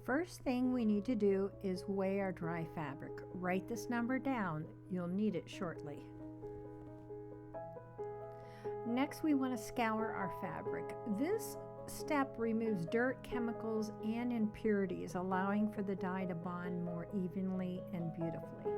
first thing we need to do is weigh our dry fabric. Write this number down. You'll need it shortly. Next, we want to scour our fabric. This step removes dirt, chemicals, and impurities, allowing for the dye to bond more evenly and beautifully.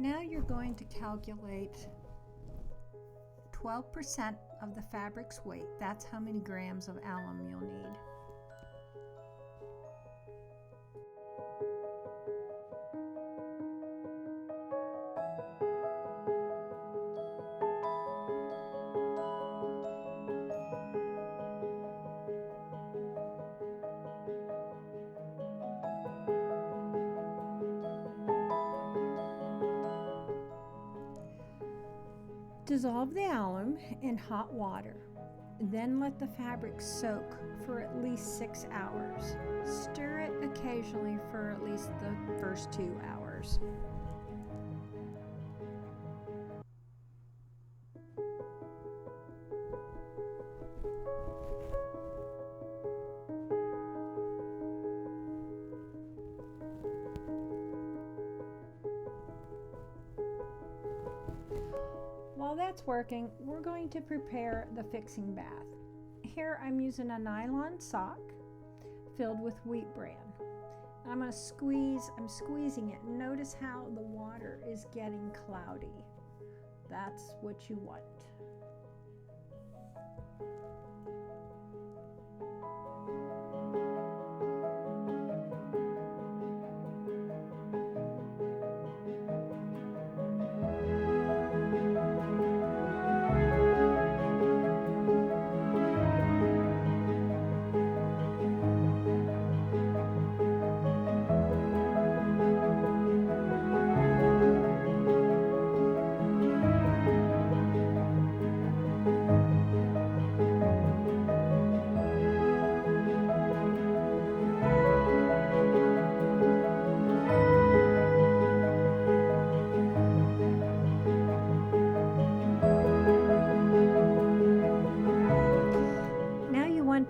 Now you're going to calculate 12% of the fabric's weight. That's how many grams of alum you'll need. Dissolve the alum in hot water. Then let the fabric soak for at least 6 hours. Stir it occasionally for at least the first 2 hours. While that's working, we're going to prepare the fixing bath. Here I'm using a nylon sock filled with wheat bran. I'm squeezing it. Notice how the water is getting cloudy. That's what you want.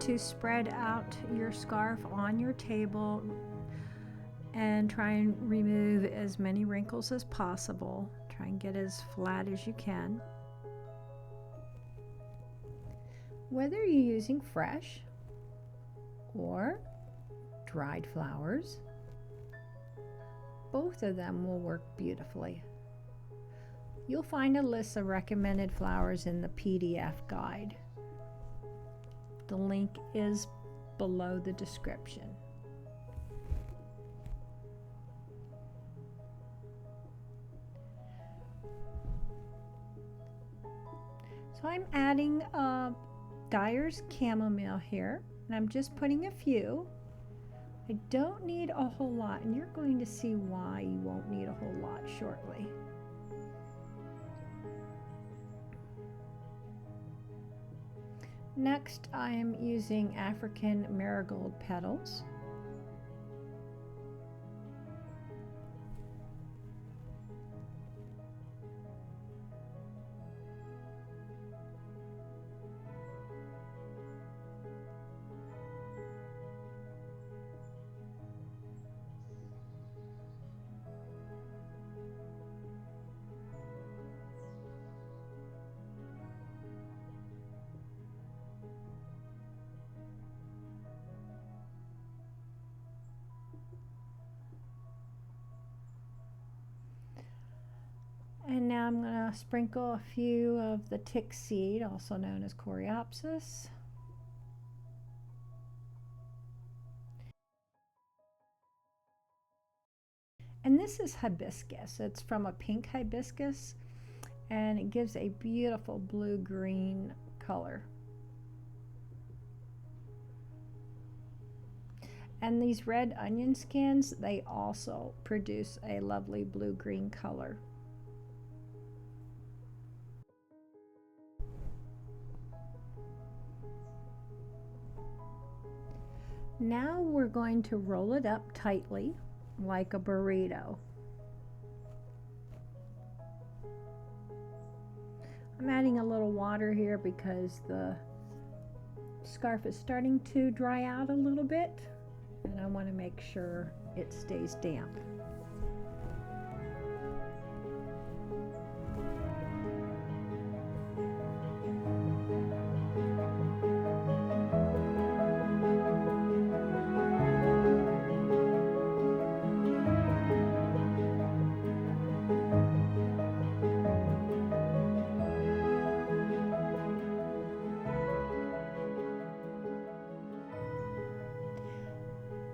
To spread out your scarf on your table and try and remove as many wrinkles as possible. Try and get as flat as you can. Whether you're using fresh or dried flowers, both of them will work beautifully. You'll find a list of recommended flowers in the PDF guide. The link is below the description. So I'm adding Dyer's chamomile here, and I'm just putting a few. I don't need a whole lot, and you're going to see why you won't need a whole lot shortly. Next, I am using African marigold petals. And now I'm going to sprinkle a few of the tick seed, also known as coreopsis. And this is hibiscus. It's from a pink hibiscus, and it gives a beautiful blue-green color. And these red onion skins, they also produce a lovely blue-green color. Now we're going to roll it up tightly like a burrito. I'm adding a little water here because the scarf is starting to dry out a little bit, and I want to make sure it stays damp.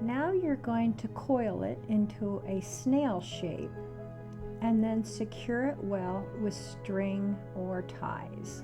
Now you're going to coil it into a snail shape and then secure it well with string or ties.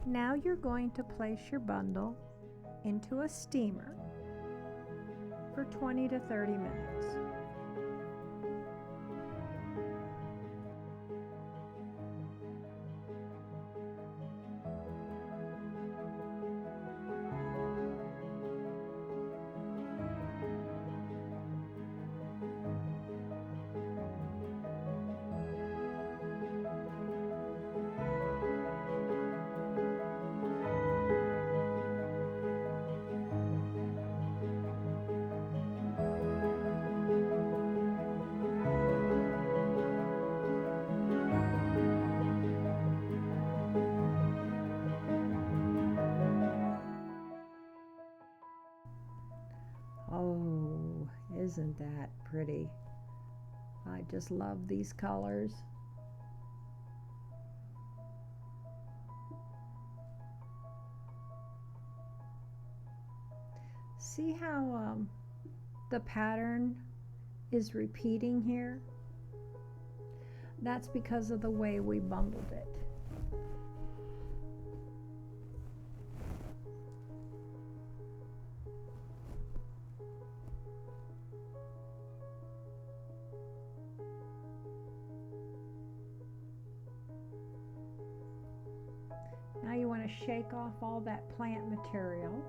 Now you're going to place your bundle into a steamer for 20 to 30 minutes. Oh, isn't that pretty? I just love these colors. See how the pattern is repeating here? That's because of the way we bundled it. Now you want to shake off all that plant material,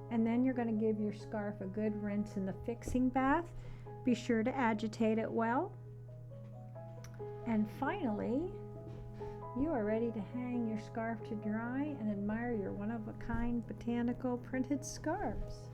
and then you're going to give your scarf a good rinse in the fixing bath. Be sure to agitate it well. And finally, you are ready to hang your scarf to dry and admire your one-of-a-kind botanical printed scarves.